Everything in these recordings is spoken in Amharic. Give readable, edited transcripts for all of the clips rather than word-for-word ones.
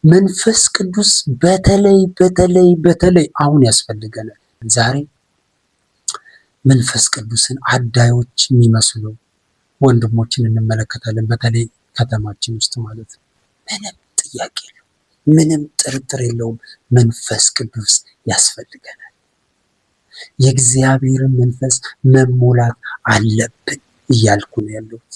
መንፈስ ቅዱስ በተለይ አሁን ያስፈልገናል። ዛሬ መንፈስ ቅዱስን አዳዮች የሚመስሉ ወንድሞችን እንመለከታለን። በተለይ ከተማችን ውስጥ ማለት ነው። ምንም ጥያቄ የለውም፣ ምንም ጥርጥር የለውም። መንፈስ ቅዱስ ያስፈልገናል። የእግዚአብሔርን መንፈስ መሞላት አለብን እያልኩ ነው ያለሁት።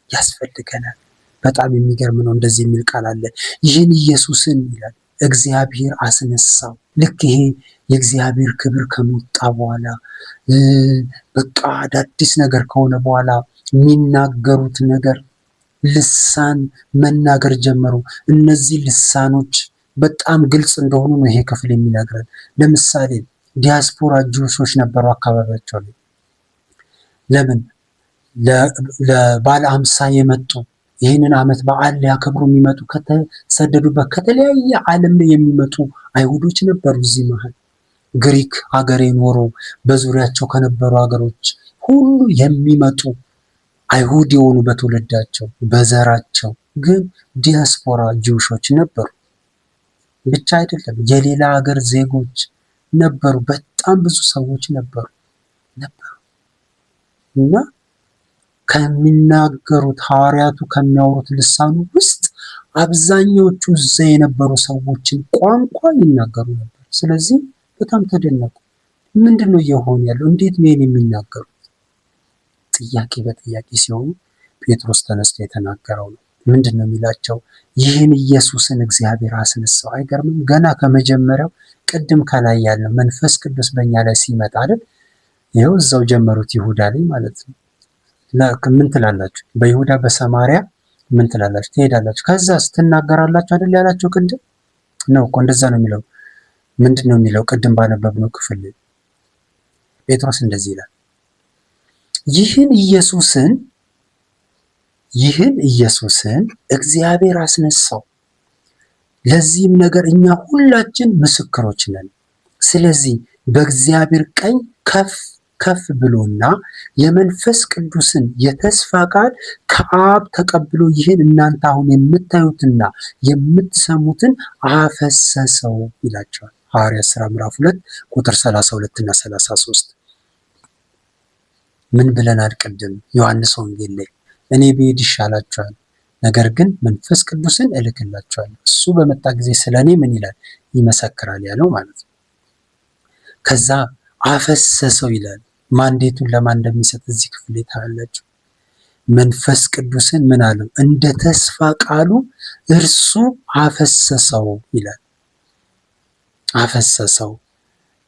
ያስፈልገናል። በጣም የሚገርም ነው። እንደዚህ የሚል ቃል አለ። ይህን ኢየሱስን ይላል እግዚአብሔር አስነሳው። ልክ ይሄ የእግዚአብሔር ክብር ከመጣ በኋላ በቃ አዳዲስ ነገር ከሆነ በኋላ የሚናገሩት ነገር ልሳን መናገር ጀመሩ። እነዚህ ልሳኖች በጣም ግልጽ እንደሆኑ ነው ይሄ ክፍል የሚነግረን። ለምሳሌ ዲያስፖራ ጁሶች ነበሩ አካባቢያቸው ላይ። ለምን ለባለ 50 የመጡ ይህንን ዓመት በዓል ሊያከብሩ የሚመጡ ከተሰደዱበት ከተለያየ ዓለም ላይ የሚመጡ አይሁዶች ነበሩ። እዚህ መሀል ግሪክ ሀገር የኖሩ በዙሪያቸው ከነበሩ ሀገሮች ሁሉ የሚመጡ አይሁድ የሆኑ በትውልዳቸው በዘራቸው ግን ዲያስፖራ ጂውሾች ነበሩ። ብቻ አይደለም የሌላ ሀገር ዜጎች ነበሩ። በጣም ብዙ ሰዎች ነበሩ እና ከሚናገሩት ሐዋርያቱ ከሚያወሩት ልሳኑ ውስጥ አብዛኛዎቹ እዛ የነበሩ ሰዎችን ቋንቋ ይናገሩ ነበር። ስለዚህ በጣም ተደነቁ። ምንድን ነው እየሆነ ያለው? እንዴት ነው የሚናገሩት? ጥያቄ በጥያቄ ሲሆኑ ጴጥሮስ ተነስቶ የተናገረው ነው። ምንድን ነው የሚላቸው? ይህን ኢየሱስን እግዚአብሔር አስነሳው። አይገርምም? ገና ከመጀመሪያው ቅድም ከላይ ያለው መንፈስ ቅዱስ በእኛ ላይ ሲመጣ አይደል? ይኸው እዛው ጀመሩት ይሁዳ ላይ ማለት ነው። ምን ትላላችሁ? በይሁዳ በሰማሪያ ምን ትላላችሁ? ትሄዳላችሁ፣ ከዛስ ትናገራላችሁ አይደል ያላቸው ቅድም ነው እኮ እንደዛ ነው የሚለው። ምንድን ነው የሚለው? ቅድም ባነበብነው ክፍል ጴጥሮስ እንደዚህ ይላል፣ ይህን ኢየሱስን እግዚአብሔር አስነሳው፣ ለዚህም ነገር እኛ ሁላችን ምስክሮች ነን። ስለዚህ በእግዚአብሔር ቀኝ ከፍ ብሎና የመንፈስ ቅዱስን የተስፋ ቃል ከአብ ተቀብሎ ይህን እናንተ አሁን የምታዩትና የምትሰሙትን አፈሰሰው ይላቸዋል። ሐዋርያት ሥራ ምዕራፍ 2 ቁጥር 32 እና 33። ምን ብለናል ቅድም ዮሐንስ ወንጌል ላይ? እኔ ብሄድ ይሻላችኋል፣ ነገር ግን መንፈስ ቅዱስን እልክላችኋለሁ፣ እሱ በመጣ ጊዜ ስለ እኔ ምን ይላል? ይመሰክራል ያለው ማለት ነው። ከዛ አፈሰሰው ይላል። ማንዴቱን ለማን እንደሚሰጥ እዚህ ክፍል ታያላችሁ። መንፈስ ቅዱስን ምን አለው? እንደ ተስፋ ቃሉ እርሱ አፈሰሰው ይላል። አፈሰሰው።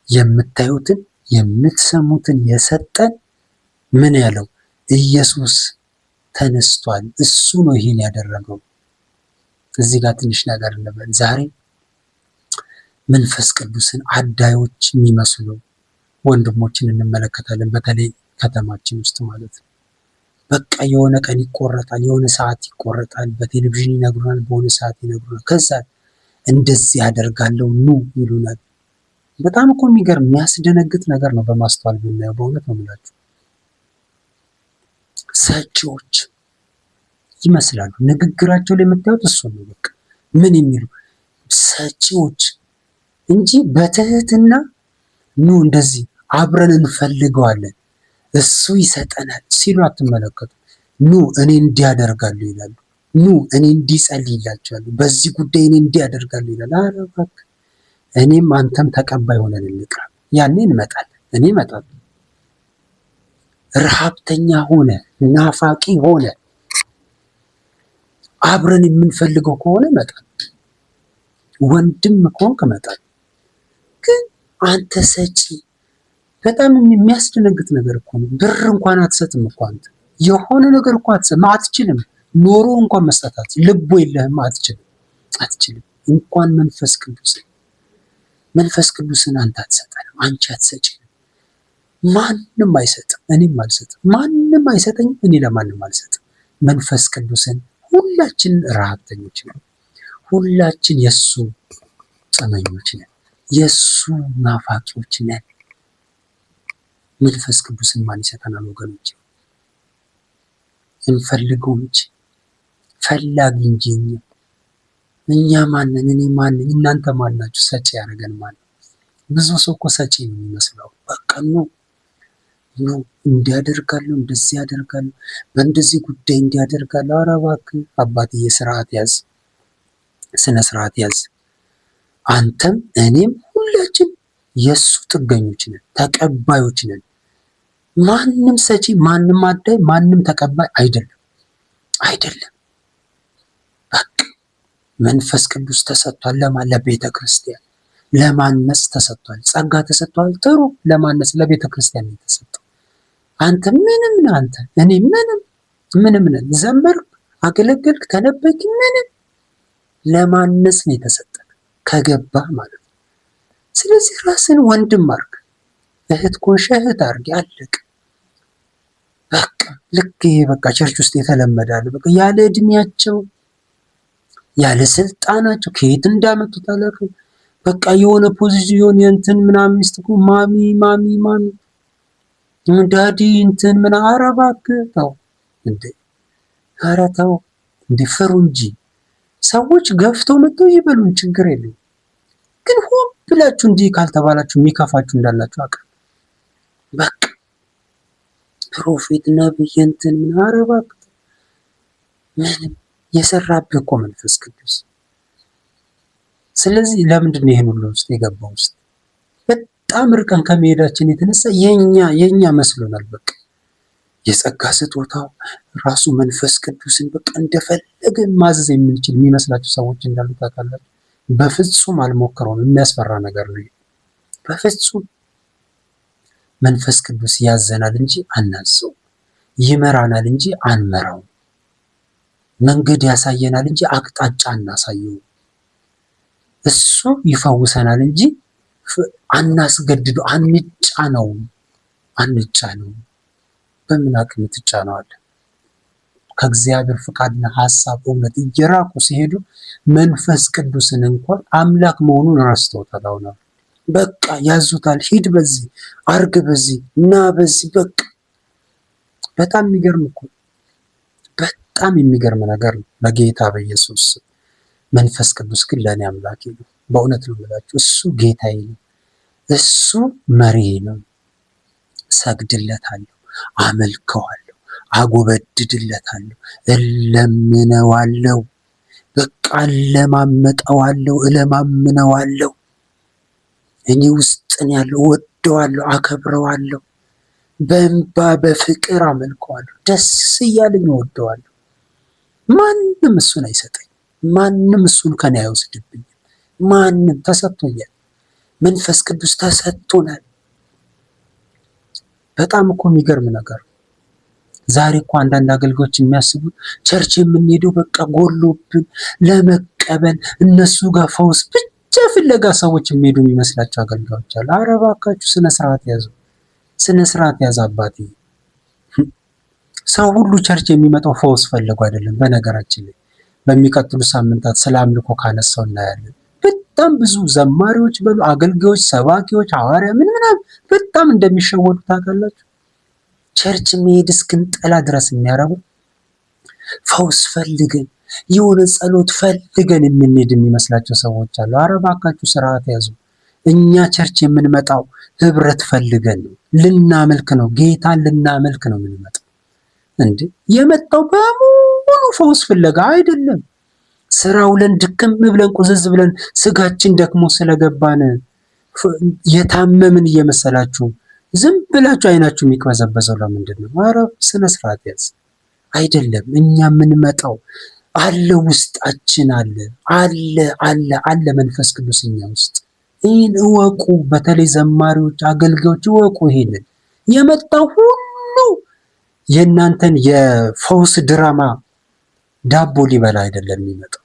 የምታዩትን የምትሰሙትን የሰጠን ምን ያለው? ኢየሱስ ተነስቷል። እሱ ነው ይሄን ያደረገው። እዚህ ጋር ትንሽ ነገር እንበል። ዛሬ መንፈስ ቅዱስን አዳዮች የሚመስሉ ወንድሞችን እንመለከታለን። በተለይ ከተማችን ውስጥ ማለት ነው። በቃ የሆነ ቀን ይቆረጣል፣ የሆነ ሰዓት ይቆረጣል፣ በቴሌቪዥን ይነግሩናል፣ በሆነ ሰዓት ይነግሩናል። ከዛ እንደዚህ ያደርጋለሁ ኑ ይሉናል። በጣም እኮ የሚገርም የሚያስደነግጥ ነገር ነው። በማስተዋል ብናየው በእውነት ነው የምላችሁ። ሰጪዎች ይመስላሉ። ንግግራቸው ላይ የምታዩት እሱ ነው። በቃ ምን የሚሉ ሰጪዎች እንጂ በትህትና ኑ እንደዚህ አብረን እንፈልገዋለን እሱ ይሰጠናል ሲሉ አትመለከቱ። ኑ እኔ እንዲያደርጋሉ ይላሉ። ኑ እኔ እንዲጸልይላቸዋሉ፣ በዚህ ጉዳይ እኔ እንዲያደርጋሉ ይላል። ኧረ እባክህ እኔም አንተም ተቀባይ ሆነን እንቅረብ። ያኔ እንመጣለን። እኔ እመጣለሁ። ረሃብተኛ ሆነ ናፋቂ ሆነ አብረን የምንፈልገው ከሆነ እመጣለሁ። ወንድም ከሆንክ እመጣለሁ። ግን አንተ ሰጪ በጣም የሚያስደነግጥ ነገር እኮ ነው። ብር እንኳን አትሰጥም እኮ አንተ የሆነ ነገር እኮ አትሰጥም፣ አትችልም። ኖሮ እንኳን መስጠት አትችልም። ልቦ የለህም፣ አትችልም። እንኳን መንፈስ ቅዱስን አንተ አትሰጠንም፣ አንቺ አትሰጪንም። ማንም አይሰጥም፣ እኔም አልሰጥም። ማንም አይሰጠኝም፣ እኔ ለማንም አልሰጥም። መንፈስ ቅዱስን ሁላችን ረሃብተኞች ነን። ሁላችን የእሱ ጸመኞች ነን፣ የእሱ ናፋቂዎች ነን። መንፈስ ቅዱስን ማን ይሰጠናል ወገኖች? እንፈልገው እንጂ ፈላጊ እንጂ እኛ ማንን? እኔ ማንን? እናንተ ማን ናችሁ? ሰጪ ያደረገን ማን? ብዙ ሰው እኮ ሰጪ ነው የሚመስለው። በቃ ነው እንዲያደርጋለሁ እንደዚህ ያደርጋለሁ በእንደዚህ ጉዳይ እንዲያደርጋለሁ። ኧረ እባክህ አባትዬ ስርዓት ያዝ፣ ስነ ስርዓት ያዝ። አንተም እኔም ሁላችን የእሱ ጥገኞች ነን፣ ተቀባዮች ነን። ማንም ሰጪ፣ ማንም አዳይ፣ ማንም ተቀባይ አይደለም። በቃ መንፈስ ቅዱስ ተሰጥቷል። ለማን? ለቤተ ክርስቲያን ለማነጽ ተሰጥቷል። ጸጋ ተሰጥቷል። ጥሩ ለማነጽ ለቤተ ክርስቲያን የተሰጠው። አንተ ምንም ነህ፣ አንተ እኔ ምንም ነን። ዘመርክ፣ አገለገልክ፣ ተነበይክ፣ ምንም ለማነጽ ነው የተሰጠ ከገባህ ማለት ነው። ስለዚህ ራስን ወንድም አድርግ፣ እህት ኮንሽ እህት አድርግ። አለቅ በቃ ልክ ይሄ በቃ ቸርች ውስጥ የተለመዳል። በቃ ያለ እድሜያቸው ያለ ስልጣናቸው ከየት እንዳመጡት አላውቅም። በቃ የሆነ ፖዚሽን የእንትን ምናምን ሚስት እኮ ማሚ ዳዲ እንትን ምን ኧረ እባክህ ተው እንዴ! ኧረ ተው እንዴ! ፍሩ እንጂ ሰዎች ገፍተው መጥተው ይበሉን፣ ችግር የለም። ግን ሆን ብላችሁ እንዲህ ካልተባላችሁ የሚከፋችሁ እንዳላችሁ አውቃለሁ። በቃ ፕሮፌት ነብይ እንትን ምን ኧረ እባክህ ምንም የሰራብህ እኮ መንፈስ ቅዱስ። ስለዚህ ለምንድን ነው ይሄን ሁሉ ውስጥ የገባው? ውስጥ በጣም ርቀን ከመሄዳችን የተነሳ የኛ መስሎናል። በቃ የጸጋ ስጦታው ራሱ መንፈስ ቅዱስን በቃ እንደፈለገን ማዘዝ የምንችል የሚመስላችሁ ሰዎች እንዳሉ ታውቃላችሁ። በፍጹም አልሞክረውም። የሚያስፈራ ነገር ነው። በፍጹም መንፈስ ቅዱስ ያዘናል እንጂ አናዘው፣ ይመራናል እንጂ አንመራው፣ መንገድ ያሳየናል እንጂ አቅጣጫ አናሳየው። እሱ ይፈውሰናል እንጂ አናስገድደው፣ አንጫነው። በምን አቅም ትጫነዋለህ? ከእግዚአብሔር ፍቃድና ሐሳብ እውነት እየራቁ ሲሄዱ መንፈስ ቅዱስን እንኳን አምላክ መሆኑን ረስተውታል። አሁን በቃ ያዙታል። ሂድ በዚህ አርግ፣ በዚህ እና በዚህ በቃ በጣም የሚገርም እኮ በጣም የሚገርም ነገር ነው። በጌታ በኢየሱስ መንፈስ ቅዱስ ግን ለእኔ አምላኬ ነው። በእውነት ነው የምላችሁ። እሱ ጌታዬ ነው። እሱ መሪዬ ነው። ሰግድለታለሁ፣ አመልከዋለሁ፣ አጎበድድለታለሁ፣ እለምነዋለሁ፣ በቃ እለማምነዋለሁ። እኔ ውስጥን ያለው እወደዋለሁ፣ አከብረዋለሁ፣ በእንባ በፍቅር አመልከዋለሁ፣ ደስ እያለኝ እወደዋለሁ። ማንም እሱን አይሰጠኝ፣ ማንም እሱን ከኔ አይወስድብኝ። ማንም ተሰጥቶኛል። መንፈስ ቅዱስ ተሰጥቶናል። በጣም እኮ የሚገርም ነገር። ዛሬ እኮ አንዳንድ አገልጋዮች የሚያስቡት ቸርች የምንሄደው በቃ ጎሎብን ለመቀበል እነሱ ጋር ፈውስ ብቻ ፍለጋ ሰዎች የሚሄዱ የሚመስላቸው አገልጋዮች አሉ። ኧረ እባካችሁ ስነ ስርዓት ያዙ፣ ስነ ስርዓት ያዝ አባቴ። ሰው ሁሉ ቸርች የሚመጣው ፈውስ ፈልጎ አይደለም። በነገራችን ላይ በሚቀጥሉ ሳምንታት ስለ አምልኮ ካነሳው እናያለን። በጣም ብዙ ዘማሪዎች በሉ አገልጋዮች፣ ሰባኪዎች፣ ሐዋርያ ምናምን በጣም እንደሚሸወዱ ታውቃላችሁ። ቸርች መሄድ እስክንጠላ ድረስ የሚያረጉ ፈውስ ፈልገን የሆነ ጸሎት ፈልገን የምንሄድ የሚመስላቸው ሰዎች አሉ። ኧረ እባካችሁ ስርዓት ያዙ። እኛ ቸርች የምንመጣው ህብረት ፈልገን ነው፣ ልናመልክ ነው፣ ጌታን ልናመልክ ነው የምንመጣው። እንዴ የመጣው በሙሉ ፈውስ ፍለጋ አይደለም። ስራ ውለን ድክም ብለን ቁዝዝ ብለን ስጋችን ደክሞ ስለገባን የታመምን እየመሰላችሁ ዝም ብላችሁ አይናችሁ የሚቅበዘበዘው ለምንድን ነው? ኧረ ስነ ስርዓት ያዝ። አይደለም እኛ የምንመጣው አለ፣ ውስጣችን አለ መንፈስ ቅዱስ እኛ ውስጥ። ይህን እወቁ። በተለይ ዘማሪዎች፣ አገልጋዮች እወቁ። ይሄንን የመጣው ሁሉ የእናንተን የፈውስ ድራማ ዳቦ ሊበላ አይደለም የሚመጣው።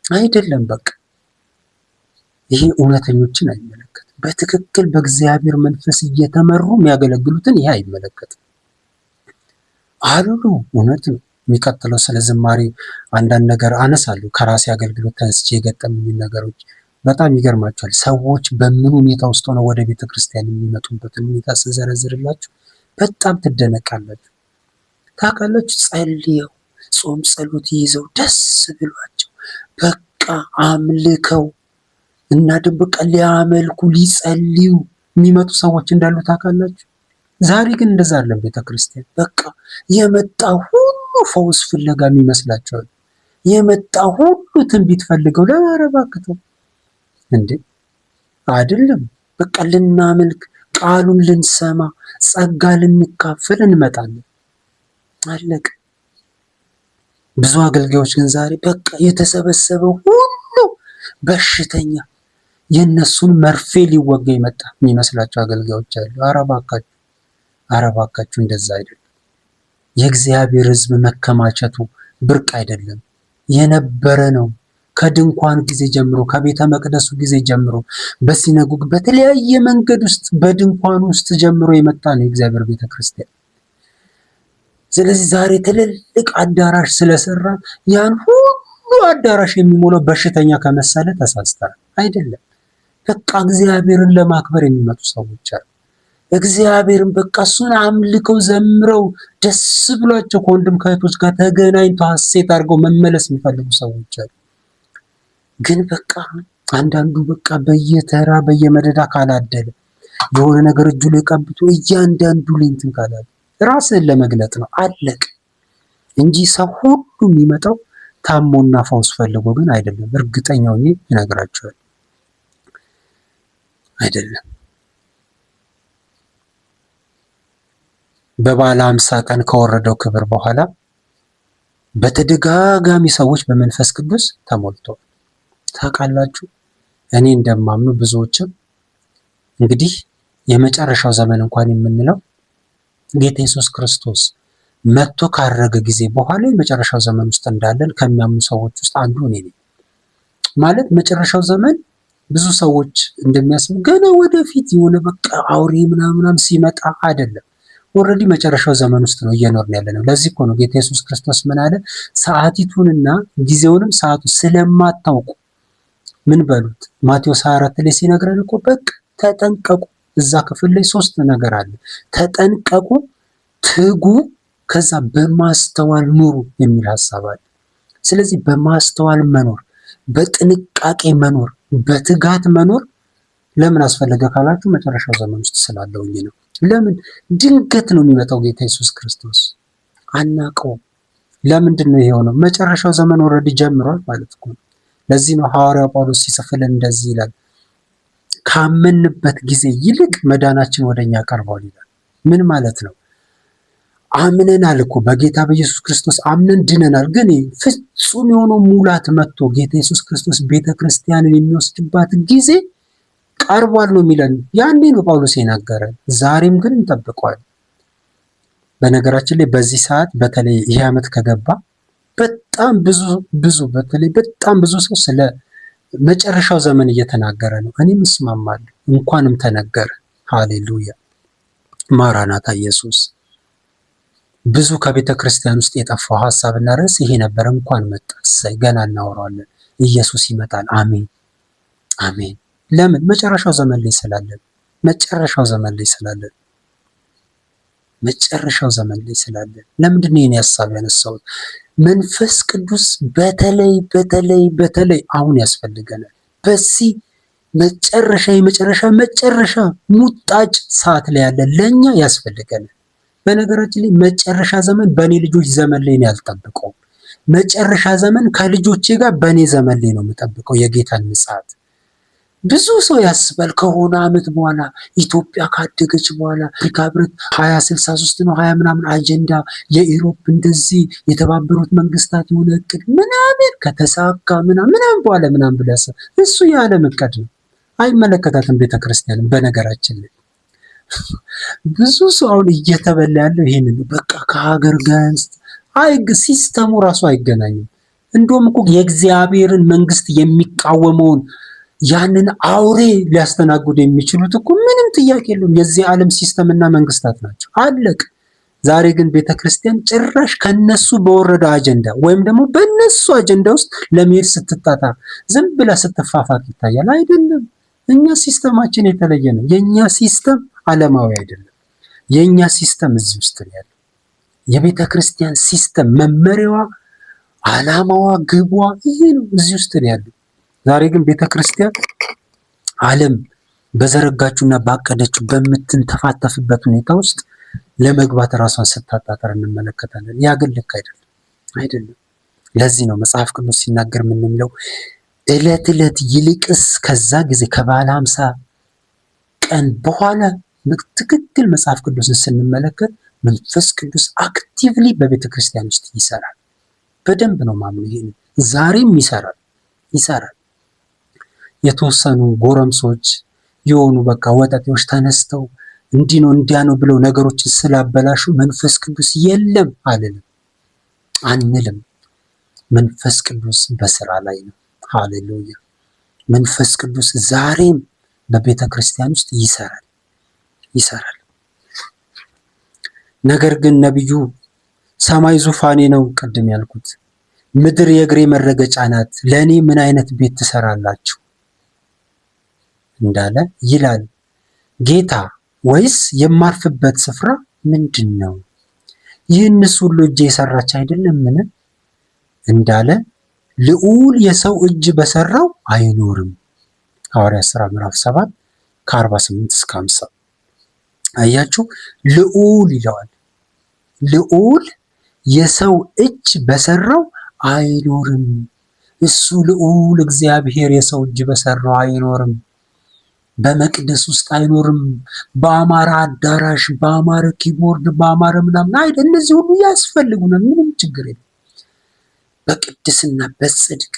አይደለም በቃ ይሄ እውነተኞችን አይመለከትም። በትክክል በእግዚአብሔር መንፈስ እየተመሩ የሚያገለግሉትን ይሄ አይመለከትም አሉ። እውነት ነው። የሚቀጥለው ስለ ዝማሬ አንዳንድ ነገር አነሳለሁ። ከራሴ አገልግሎት ተነስቼ የገጠሙኝ ነገሮች በጣም ይገርማቸዋል። ሰዎች በምን ሁኔታ ውስጥ ሆነው ወደ ቤተክርስቲያን የሚመጡበትን ሁኔታ ስዘረዝርላችሁ በጣም ትደነቃላችሁ። ታውቃላችሁ፣ ጸልየው ጾም ጸሎት ይዘው ደስ ብሏቸው በቃ አምልከው እና ደግሞ በቃ ሊያመልኩ ሊጸልዩ የሚመጡ ሰዎች እንዳሉ ታውቃላችሁ። ዛሬ ግን እንደዛ አይደለም ቤተክርስቲያን። በቃ የመጣ ሁሉ ፈውስ ፍለጋ የሚመስላቸው፣ የመጣ ሁሉ ትንቢት ፈልገው ለማረባክተው እንዴ አይደለም። በቃ ልናመልክ፣ ቃሉን ልንሰማ፣ ጸጋ ልንካፈል እንመጣለን። አለቀ። ብዙ አገልጋዮች ግን ዛሬ በቃ የተሰበሰበው ሁሉ በሽተኛ የነሱን መርፌ ሊወጋ ይመጣ የሚመስላቸው አገልጋዮች አሉ። ኧረ እባካችሁ እንደዛ አይደለም። የእግዚአብሔር ሕዝብ መከማቸቱ ብርቅ አይደለም፣ የነበረ ነው። ከድንኳን ጊዜ ጀምሮ፣ ከቤተ መቅደሱ ጊዜ ጀምሮ፣ በሲነጎግ በተለያየ መንገድ ውስጥ በድንኳን ውስጥ ጀምሮ የመጣ ነው የእግዚአብሔር ቤተክርስቲያን። ስለዚህ ዛሬ ትልልቅ አዳራሽ ስለሰራ ያን ሁሉ አዳራሽ የሚሞላው በሽተኛ ከመሰለ ተሳስተናል። አይደለም። በቃ እግዚአብሔርን ለማክበር የሚመጡ ሰዎች አሉ። እግዚአብሔርን በቃ እሱን አምልከው ዘምረው ደስ ብሏቸው ከወንድም ከእህቶች ጋር ተገናኝተው ሐሴት አድርገው መመለስ የሚፈልጉ ሰዎች አሉ። ግን በቃ አንዳንዱ በቃ በየተራ በየመደዳ ካላደለ የሆነ ነገር እጁ ላይ ቀብቶ እያንዳንዱ ላይ እንትን ካላለ ራስን ለመግለጥ ነው። አለቅ እንጂ ሰው ሁሉ የሚመጣው ታሞና ፈውስ ፈልጎ ግን አይደለም። እርግጠኛው ይነግራቸዋል። አይደለም። በበዓለ ሃምሳ ቀን ከወረደው ክብር በኋላ በተደጋጋሚ ሰዎች በመንፈስ ቅዱስ ተሞልተዋል። ታውቃላችሁ፣ እኔ እንደማምኑ ብዙዎችም እንግዲህ የመጨረሻው ዘመን እንኳን የምንለው ጌታ ኢየሱስ ክርስቶስ መጥቶ ካረገ ጊዜ በኋላ የመጨረሻው ዘመን ውስጥ እንዳለን ከሚያምኑ ሰዎች ውስጥ አንዱ እኔ ነኝ። ማለት መጨረሻው ዘመን ብዙ ሰዎች እንደሚያስቡ ገና ወደፊት የሆነ በቃ አውሬ ምናምን ሲመጣ አይደለም። ኦልሬዲ መጨረሻው ዘመን ውስጥ ነው እየኖርን ያለነው። ለዚህ እኮ ነው ጌታ ኢየሱስ ክርስቶስ ምን አለ? ሰዓቲቱንና ጊዜውንም ሰዓቱ ስለማታውቁ ምን በሉት። ማቴዎስ 24 ላይ ሲነግረን እኮ በቃ ተጠንቀቁ። እዛ ክፍል ላይ 3 ነገር አለ። ተጠንቀቁ፣ ትጉ፣ ከዛ በማስተዋል ኑሩ የሚል ሐሳብ አለ። ስለዚህ በማስተዋል መኖር፣ በጥንቃቄ መኖር፣ በትጋት መኖር ለምን አስፈለገ ካላችሁ መጨረሻው ዘመን ውስጥ ስላለውኝ ነው። ለምን ድንገት ነው የሚመጣው ጌታ ኢየሱስ ክርስቶስ፣ አናውቀውም። ለምንድን ነው የሆነው? መጨረሻው ዘመን ኦልሬዲ ጀምሯል ማለት እኮ ነው። ለዚህ ነው ሐዋርያው ጳውሎስ ሲጽፍልን እንደዚህ ይላል፣ ካመንበት ጊዜ ይልቅ መዳናችን ወደኛ ቀርቧል ይላል። ምን ማለት ነው? አምነናል እኮ በጌታ በኢየሱስ ክርስቶስ አምነን ድነናል። ግን ፍጹም የሆነው ሙላት መጥቶ ጌታ ኢየሱስ ክርስቶስ ቤተክርስቲያንን የሚወስድባት ጊዜ ቀርቧል ነው የሚለን። ያኔ ነው ጳውሎስ የናገረን። ዛሬም ግን እንጠብቀዋል። በነገራችን ላይ በዚህ ሰዓት በተለይ ይህ ዓመት ከገባ በጣም በጣም ብዙ ሰው ስለ መጨረሻው ዘመን እየተናገረ ነው። እኔም እስማማለሁ። እንኳንም ተነገረ። ሃሌሉያ ማራናታ ኢየሱስ። ብዙ ከቤተ ክርስቲያን ውስጥ የጠፋው ሐሳብና ርዕስ ይሄ ነበር። እንኳን መጣ። እሰይ ገና እናወራዋለን። ኢየሱስ ይመጣል። አሜን አሜን። ለምን? መጨረሻው ዘመን ላይ ስላለን። መጨረሻው ዘመን ላይ ስላለን። መጨረሻው ዘመን ላይ ስላለን። ለምንድን ነው ይሄን ሐሳብ ያነሳሁት? መንፈስ ቅዱስ በተለይ አሁን ያስፈልገናል። በዚህ የመጨረሻ ሙጣጭ ሰዓት ላይ ያለ ለኛ ያስፈልገናል። በነገራችን ላይ መጨረሻ ዘመን በእኔ ልጆች ዘመን ላይ ነው ያልጠብቀው። መጨረሻ ዘመን ከልጆቼ ጋር በእኔ ዘመን ላይ ነው የምጠብቀው የጌታን ምጽአት። ብዙ ሰው ያስባል ከሆነ ዓመት በኋላ ኢትዮጵያ ካደገች በኋላ አፍሪካ ህብረት 2063 ነው 20 ምናምን አጀንዳ የኢሮፕ እንደዚህ የተባበሩት መንግስታት የሆነ እቅድ ምናምን ከተሳካ ምናምን በኋላ ምናምን ብለስ እሱ የዓለም እቅድ ነው። አይመለከታትም ቤተክርስቲያንም። በነገራችን ላይ ብዙ ሰው አሁን እየተበላ ያለው ይሄንን በቃ ከሀገር ጋር ሲስተሙ ራሱ አይገናኝም። እንደውም እኮ የእግዚአብሔርን መንግስት የሚቃወመውን ያንን አውሬ ሊያስተናግዱ የሚችሉት እኮ ምንም ጥያቄ የለውም የዚህ ዓለም ሲስተም እና መንግስታት ናቸው። አለቅ። ዛሬ ግን ቤተክርስቲያን ጭራሽ ከነሱ በወረደ አጀንዳ ወይም ደግሞ በነሱ አጀንዳ ውስጥ ለመሄድ ስትጣጣር ዝም ብላ ስትፋፋት ይታያል። አይደለም። እኛ ሲስተማችን የተለየ ነው። የኛ ሲስተም ዓለማዊ አይደለም። የኛ ሲስተም እዚህ ውስጥ ነው ያለው። የቤተክርስቲያን ሲስተም መመሪያዋ፣ ዓላማዋ፣ ግቧ ይሄ ነው። እዚህ ውስጥ ነው ያለው። ዛሬ ግን ቤተክርስቲያን ዓለም በዘረጋችውና ባቀደችው በምትንተፋተፍበት ሁኔታ ውስጥ ለመግባት ራሷን ስታጣጠር እንመለከታለን። ያ ግን ልክ አይደለም። ለዚህ ነው መጽሐፍ ቅዱስ ሲናገር ምን የሚለው ዕለት ዕለት ይልቅስ ከዛ ጊዜ ከበዓለ ሃምሳ ቀን በኋላ ትክክል መጽሐፍ ቅዱስን ስንመለከት መንፈስ ቅዱስ አክቲቭሊ በቤተ ክርስቲያን ውስጥ ይሰራል። በደንብ ነው ማምኑ። ይሄን ዛሬም ይሰራል። የተወሰኑ ጎረምሶች የሆኑ በቃ ወጣቶች ተነስተው እንዲህ ነው እንዲያ ነው ብለው ነገሮችን ስላበላሹ መንፈስ ቅዱስ የለም አንልም። መንፈስ ቅዱስ በስራ ላይ ነው። ሃሌሉያ! መንፈስ ቅዱስ ዛሬም በቤተ ክርስቲያን ውስጥ ይሰራል። ነገር ግን ነቢዩ ሰማይ ዙፋኔ ነው ቅድም ያልኩት፣ ምድር የእግሬ መረገጫ ናት፣ ለእኔ ምን አይነት ቤት ትሰራላችሁ እንዳለ ይላል ጌታ፣ ወይስ የማርፍበት ስፍራ ምንድን ነው? ይህንስ ሁሉ እጄ የሰራች አይደለምን እንዳለ ልዑል የሰው እጅ በሰራው አይኖርም። ሐዋርያት ሥራ ምዕራፍ 7 ከ48 እስከ 50። አያችሁ፣ ልዑል ይለዋል። ልዑል የሰው እጅ በሰራው አይኖርም። እሱ ልዑል እግዚአብሔር የሰው እጅ በሰራው አይኖርም። በመቅደስ ውስጥ አይኖርም። በአማረ አዳራሽ፣ በአማረ ኪቦርድ፣ በአማረ ምናምን አይደል። እነዚህ ሁሉ ያስፈልጉናል፣ ምንም ችግር የለም። በቅድስና በጽድቅ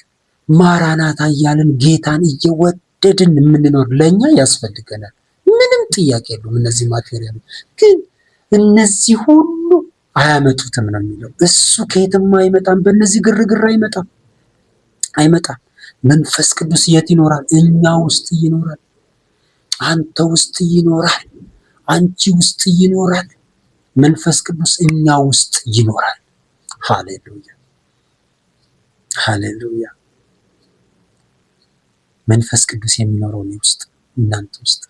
ማራናታ እያልን ጌታን እየወደድን የምንኖር ለእኛ ያስፈልገናል። ምንም ጥያቄ የለውም። እነዚህ ማቴሪያል ግን እነዚህ ሁሉ አያመጡትም ነው የሚለው። እሱ ከየትም አይመጣም። በእነዚህ ግርግር አይመጣም። መንፈስ ቅዱስ የት ይኖራል? እኛ ውስጥ ይኖራል። አንተ ውስጥ ይኖራል። አንቺ ውስጥ ይኖራል። መንፈስ ቅዱስ እኛ ውስጥ ይኖራል። ሃሌሉያ! መንፈስ ቅዱስ የሚኖረው እኔ ውስጥ፣ እናንተ ውስጥ።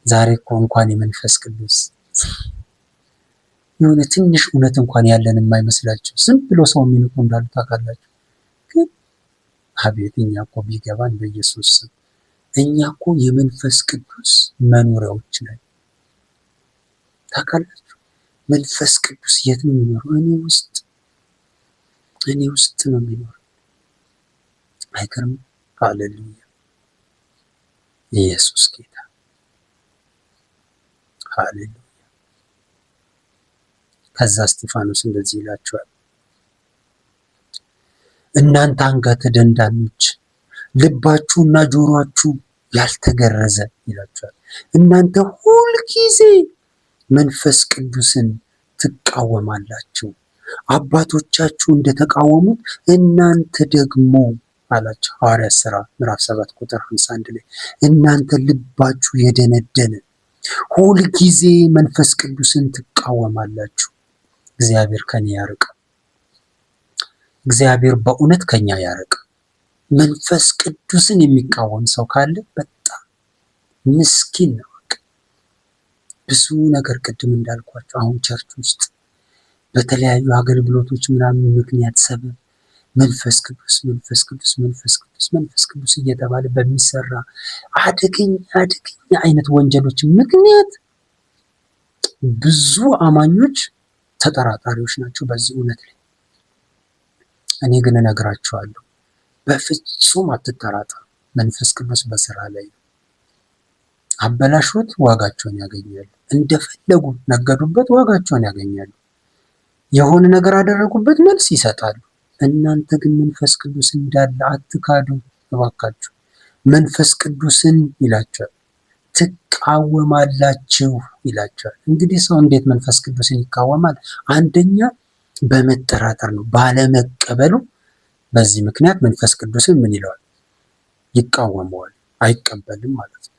ዛሬ እኮ እንኳን የመንፈስ ቅዱስ የሆነ ትንሽ እውነት እንኳን ያለን የማይመስላችሁ ዝም ብሎ ሰው የሚንቁ እንዳሉ ታውቃላችሁ። ግን አቤት እኛ እኮ ቢገባን በኢየሱስ ስም እኛ እኮ የመንፈስ ቅዱስ መኖሪያዎች ነን። ታውቃላችሁ፣ መንፈስ ቅዱስ የት ነው የሚኖረው? እኔ ውስጥ ነው የሚኖረው። አይገርም? ሃሌሉያ! ኢየሱስ ጌታ። ሃሌሉያ! ከዛ እስጢፋኖስ እንደዚህ ይላቸዋል፣ እናንተ አንገተ ደንዳኖች፣ ልባችሁና ጆሮአችሁ ያልተገረዘ ይላቸዋል። እናንተ ሁልጊዜ መንፈስ ቅዱስን ትቃወማላችሁ፣ አባቶቻችሁ እንደተቃወሙት እናንተ ደግሞ አላቸው። ሐዋርያት ሥራ ምዕራፍ 7 ቁጥር 51 ላይ እናንተ ልባችሁ የደነደነ ሁልጊዜ መንፈስ ቅዱስን ትቃወማላችሁ። እግዚአብሔር ከኛ ያርቅ። እግዚአብሔር በእውነት ከኛ ያርቅ። መንፈስ ቅዱስን የሚቃወም ሰው ካለ በጣም ምስኪን ነው። ብዙ ነገር ቅድም እንዳልኳቸው አሁን ቸርች ውስጥ በተለያዩ አገልግሎቶች ምናምን ምክንያት ሰበብ መንፈስ ቅዱስ እየተባለ በሚሰራ አደገኛ አይነት ወንጀሎች ምክንያት ብዙ አማኞች ተጠራጣሪዎች ናቸው በዚህ እውነት ላይ። እኔ ግን እነግራቸዋለሁ፣ በፍጹም አትጠራጠሩ። መንፈስ ቅዱስ በስራ ላይ ነው። አበላሹት፣ ዋጋቸውን ያገኛሉ። እንደፈለጉ ነገዱበት፣ ዋጋቸውን ያገኛሉ። የሆነ ነገር አደረጉበት፣ መልስ ይሰጣሉ። እናንተ ግን መንፈስ ቅዱስ እንዳለ አትካዱ እባካችሁ። መንፈስ ቅዱስን ይላቸዋል ትቃወማላችሁ ይላቸዋል። እንግዲህ ሰው እንዴት መንፈስ ቅዱስን ይቃወማል? አንደኛ በመጠራጠር ነው፣ ባለመቀበሉ። በዚህ ምክንያት መንፈስ ቅዱስን ምን ይለዋል? ይቃወመዋል፣ አይቀበልም ማለት ነው።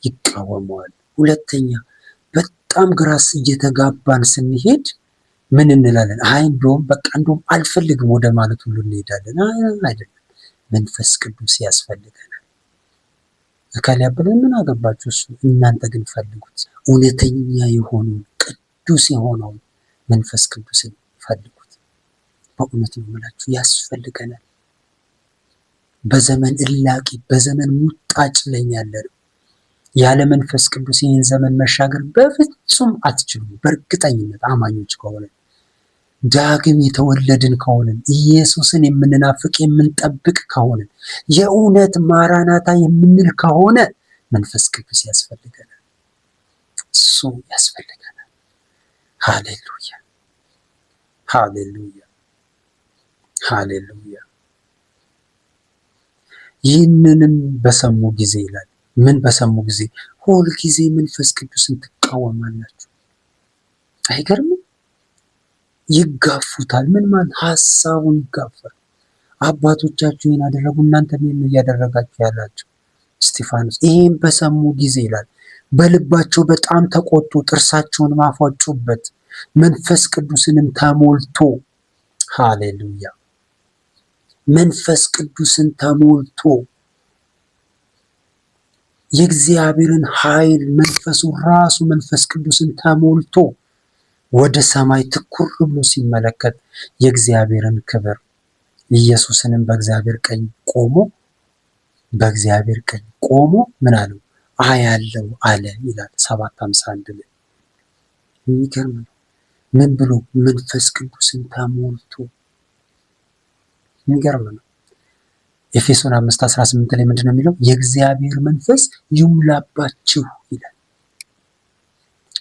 ይቃወመዋል። ሁለተኛ በጣም ግራስ እየተጋባን ስንሄድ ምን እንላለን? አይ እንደውም አልፈልግም ወደ ማለት ሁሉ እንሄዳለን። አይደለም፣ መንፈስ ቅዱስ ያስፈልገናል። እከሌ ብለን ምን አገባችሁ እሱ። እናንተ ግን ፈልጉት። እውነተኛ የሆነውን ቅዱስ የሆነውን መንፈስ ቅዱስን ፈልጉት። በእውነት ነው የምላችሁ፣ ያስፈልገናል። በዘመን እላቂ በዘመን ሙጣጭ ላይ ያለነው። ያለ መንፈስ ቅዱስ ይህን ዘመን መሻገር በፍጹም አትችሉም። በእርግጠኝነት አማኞች ከሆነ ዳግም የተወለድን ከሆነ ኢየሱስን የምንናፍቅ የምንጠብቅ ከሆነ የእውነት ማራናታ የምንል ከሆነ መንፈስ ቅዱስ ያስፈልገናል። እሱ ያስፈልገናል። ሃሌሉያ ሃሌሉያ ሃሌሉያ። ይህንንም በሰሙ ጊዜ ይላል። ምን በሰሙ ጊዜ? ሁል ጊዜ መንፈስ ቅዱስን ትቃወማላችሁ። አይገርምም? ይጋፉታል። ምን ማለት? ሐሳቡን ይጋፋል። አባቶቻችሁ ይህን አደረጉ፣ እናንተ ምን እያደረጋችሁ ያላችሁ? እስጢፋኖስ ይህን በሰሙ ጊዜ ይላል በልባቸው በጣም ተቆጡ፣ ጥርሳቸውን ማፏጩበት፣ መንፈስ ቅዱስንም ተሞልቶ። ሃሌሉያ። መንፈስ ቅዱስን ተሞልቶ የእግዚአብሔርን ኃይል መንፈሱ ራሱ መንፈስ ቅዱስን ተሞልቶ ወደ ሰማይ ትኩር ብሎ ሲመለከት የእግዚአብሔርን ክብር ኢየሱስንም በእግዚአብሔር ቀኝ ቆሞ ምን አለው? አያለው አለ ይላል 7:51 ላይ። የሚገርም ነው። ምን ብሎ? መንፈስ ቅዱስን ተሞልቶ። የሚገርም ነው። ኤፌሶን 5:18 ላይ ምንድነው የሚለው? የእግዚአብሔር መንፈስ ይሙላባችሁ ይላል።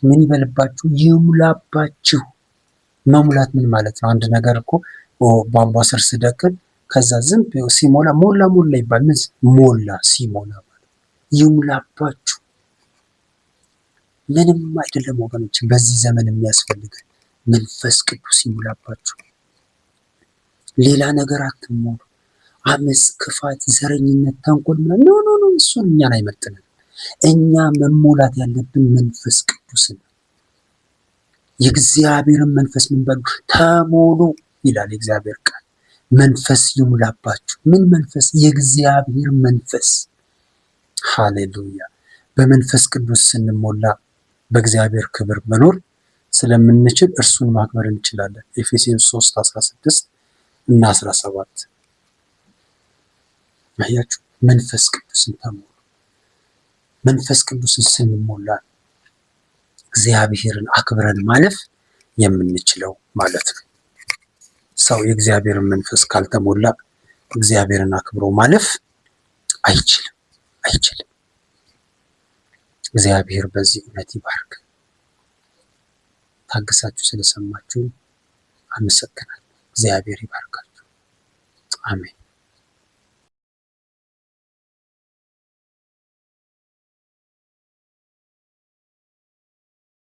ምን ይበልባችሁ? ይሙላባችሁ። መሙላት ምን ማለት ነው? አንድ ነገር እኮ ቧንቧ ስር ስደቅን ከዛ ዝም ሲሞላ ሞላ ይባል። ምን ሞላ? ሲሞላ ማለት ይሙላባችሁ። ምንም አይደለም ወገኖች፣ በዚህ ዘመን የሚያስፈልገን መንፈስ ቅዱስ ይሙላባችሁ። ሌላ ነገር አትሞሉ። አመፅ፣ ክፋት፣ ዘረኝነት፣ ተንኮል ኖ እሱን እኛን አይመጥንም። እኛ መሞላት ያለብን መንፈስ ቅዱስን ነው። የእግዚአብሔርን መንፈስ ምን በሉ? ተሞሉ ይላል የእግዚአብሔር ቃል። መንፈስ ይሙላባችሁ። ምን መንፈስ? የእግዚአብሔር መንፈስ። ሃሌሉያ። በመንፈስ ቅዱስ ስንሞላ በእግዚአብሔር ክብር መኖር ስለምንችል እርሱን ማክበር እንችላለን። ኤፌሶን 3:16 እና 17 አያችሁ። መንፈስ ቅዱስን ተሞሉ። መንፈስ ቅዱስን ስንሞላ እግዚአብሔርን አክብረን ማለፍ የምንችለው ማለት ነው። ሰው የእግዚአብሔርን መንፈስ ካልተሞላ እግዚአብሔርን አክብሮ ማለፍ አይችልም። እግዚአብሔር በዚህ እውነት ይባርክ። ታግሳችሁ ስለሰማችሁ አመሰግናለሁ። እግዚአብሔር ይባርካችሁ። አሜን።